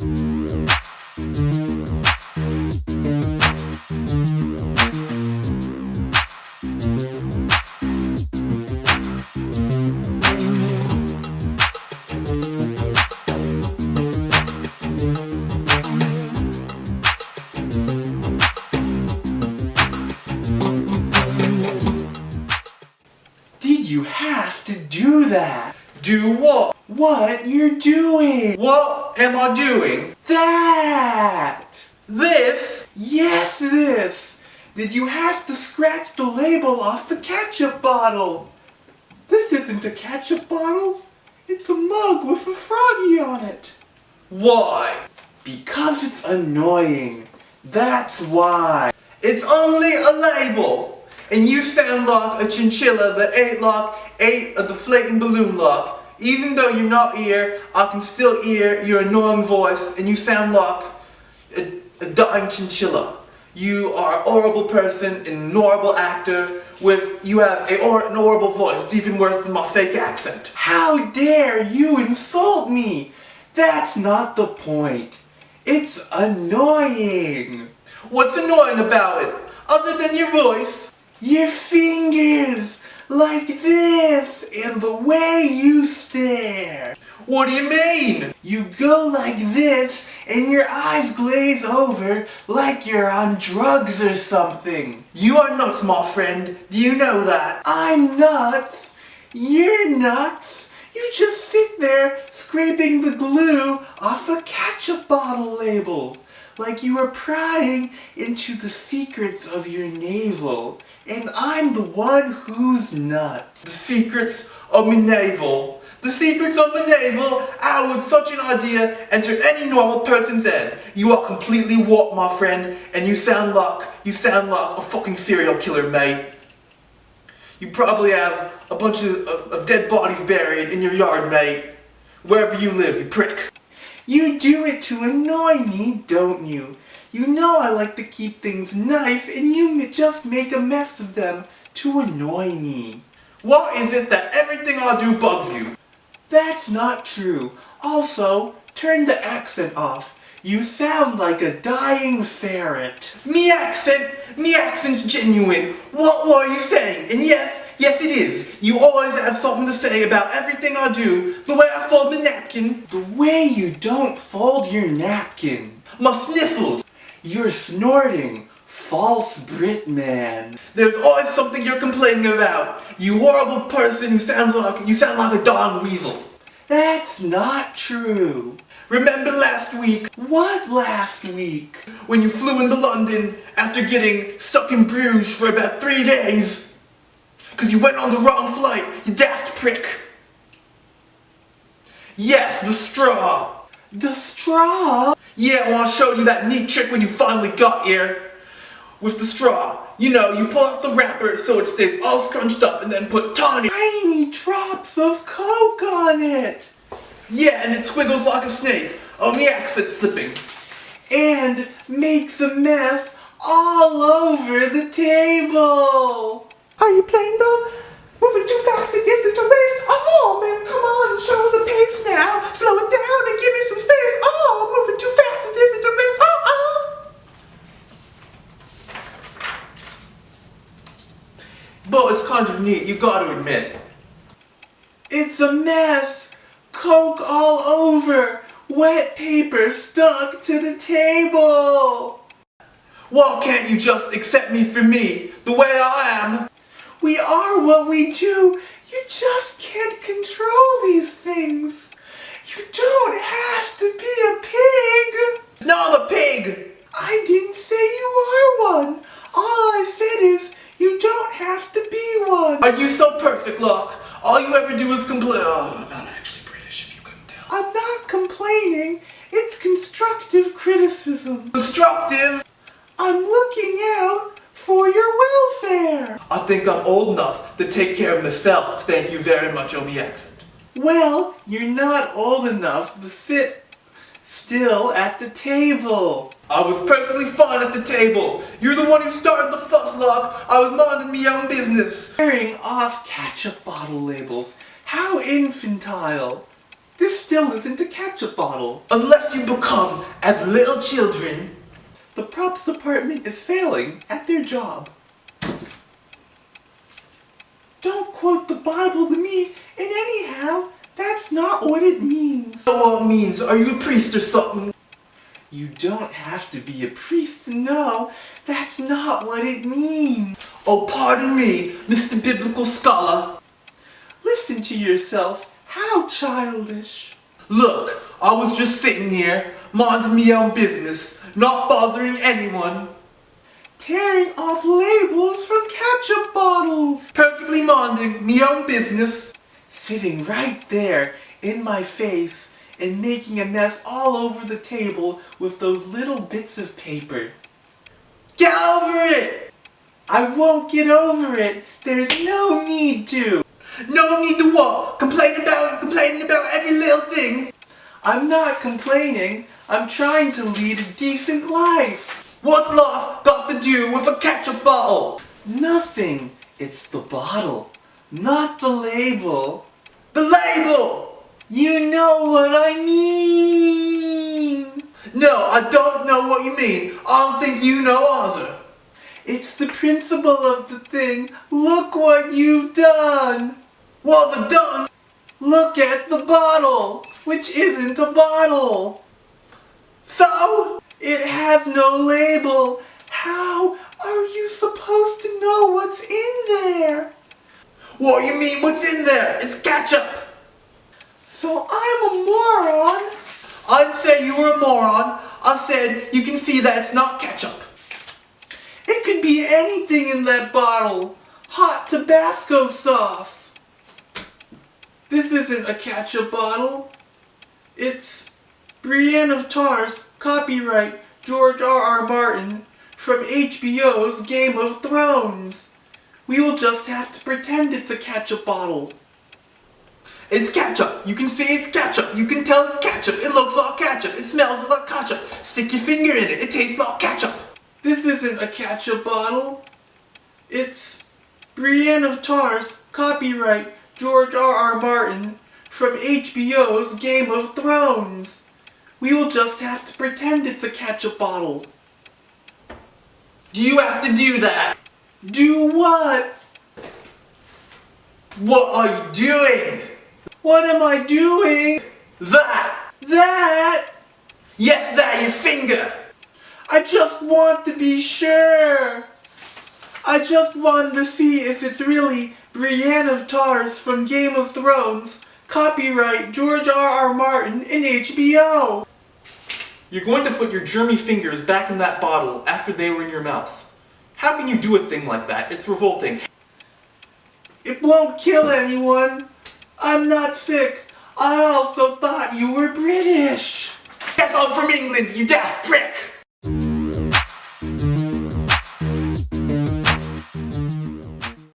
Did you have to do that? Do what? What you're doing? What am I doing? That! This? Yes, this! Did you have to scratch the label off the ketchup bottle? This isn't a ketchup bottle. It's a mug with a froggy on it. Why? Because it's annoying. That's why. It's only a label. And you sound like a chinchilla that ate a deflating balloon lock. Even though you're not here, I can still hear your annoying voice and you sound like a dying chinchilla. You are a horrible person and an horrible actor you have an horrible voice. It's even worse than my fake accent. How dare you insult me? That's not the point. It's annoying. What's annoying about it? Other than your voice? Your fingers, like this, and the way you stare. What do you mean? You go like this, and your eyes glaze over like you're on drugs or something. You are nuts, my friend. Do you know that? I'm nuts. You're nuts. You just sit there scraping the glue off a ketchup bottle label, like you were prying into the secrets of your navel. And I'm the one who's nuts. The secrets of my navel. The secrets of my navel. How would such an idea enter any normal person's head? You are completely warped, my friend, and you sound like a fucking serial killer, mate. You probably have a bunch of dead bodies buried in your yard, mate. Wherever you live, you prick. You do it to annoy me, don't you? You know I like to keep things nice, and you just make a mess of them to annoy me. What is it that everything I do bugs you? That's not true. Also, turn the accent off. You sound like a dying ferret. Me accent's genuine. What were you saying? And yes it is. You always have something to say about everything I do. The way I fold my napkin. The way you don't fold your napkin. My sniffles. You're snorting. False Brit man. There's always something you're complaining about. You horrible person who sound like a darn weasel. That's not true. Remember last week? What last week? When you flew into London after getting stuck in Bruges for about 3 days. Because you went on the wrong flight, you daft prick. Yes, the straw. The straw? Yeah, well, I'll show you that neat trick when you finally got here. With the straw. You know, you pull off the wrapper so it stays all scrunched up and then put tiny drops of Coke on it. Yeah, and it squiggles like a snake. Oh, my accent's slipping. And makes a mess all over the table. Are you playing though? Moving too fast to distance to race. Oh man, come on, show the pace now. Slow it down and give me some space. Oh, moving too fast to distance to race. But it's kind of neat, you gotta admit. It's a mess. Coke all over. Wet paper stuck to the table. Why can't you just accept me for me, the way I am? We are what we do. You just can't control these things. You don't have to be a pig. No, I'm a pig. I didn't say you are one. All I said is you don't have to be one. Are you so perfect, Locke? All you ever do is complain. Oh, I'm not actually British, if you couldn't tell. I'm not complaining. It's constructive criticism. Constructive? I'm looking out for your welfare. I think I'm old enough to take care of myself. Thank you very much, on the accent. Well, you're not old enough to sit still at the table. I was perfectly fine at the table. You're the one who started the fuss, Locke. I was minding my own business. Tearing off ketchup bottle labels. How infantile. This still isn't a ketchup bottle. Unless you become as little children. The props department is failing at their job. Don't quote the Bible to me, and anyhow, that's not what it means. So what it means? Are you a priest or something? You don't have to be a priest to know that's not what it means. Oh, pardon me, Mr. Biblical Scholar. Listen to yourself. How childish. Look, I was just sitting here, minding my own business, not bothering anyone. Tearing off labels from ketchup bottles. Perfectly minding my own business. Sitting right there in my face and making a mess all over the table with those little bits of paper. Get over it! I won't get over it. There's no need to. No need to what? Complaining about every little thing? I'm not complaining. I'm trying to lead a decent life. What's life got to do with a ketchup bottle? Nothing. It's the bottle, not the label. The label! You know what I mean. No, I don't know what you mean. I don't think you know either. It's the principle of the thing. Look what you've done. What have I done? Look at the bottle, which isn't a bottle. So? It has no label. How are you supposed to know what's in there? What do you mean what's in there? It's ketchup. So I'm a moron? I didn't say you were a moron. I said you can see that it's not ketchup. It could be anything in that bottle. Hot Tabasco sauce. This isn't a ketchup bottle. It's Brienne of Tarth, copyright George R.R. Martin, from HBO's Game of Thrones. We will just have to pretend it's a ketchup bottle. It's ketchup. You can see it's ketchup. You can tell it's ketchup. It looks like ketchup. It smells like ketchup. Stick your finger in it. It tastes like ketchup. This isn't a ketchup bottle. It's Brienne of Tarth, copyright George R.R. Martin, from HBO's Game of Thrones. We will just have to pretend it's a ketchup bottle. Do you have to do that? Do what? What are you doing? What am I doing? That! That? Yes, that, your finger! I just want to be sure. I just want to see if it's really Brienne of Tarth from Game of Thrones, copyright George R.R. Martin and HBO. You're going to put your germy fingers back in that bottle after they were in your mouth. How can you do a thing like that? It's revolting. It won't kill anyone. I'm not sick. I also thought you were British. Yes, I'm from England, you daft prick!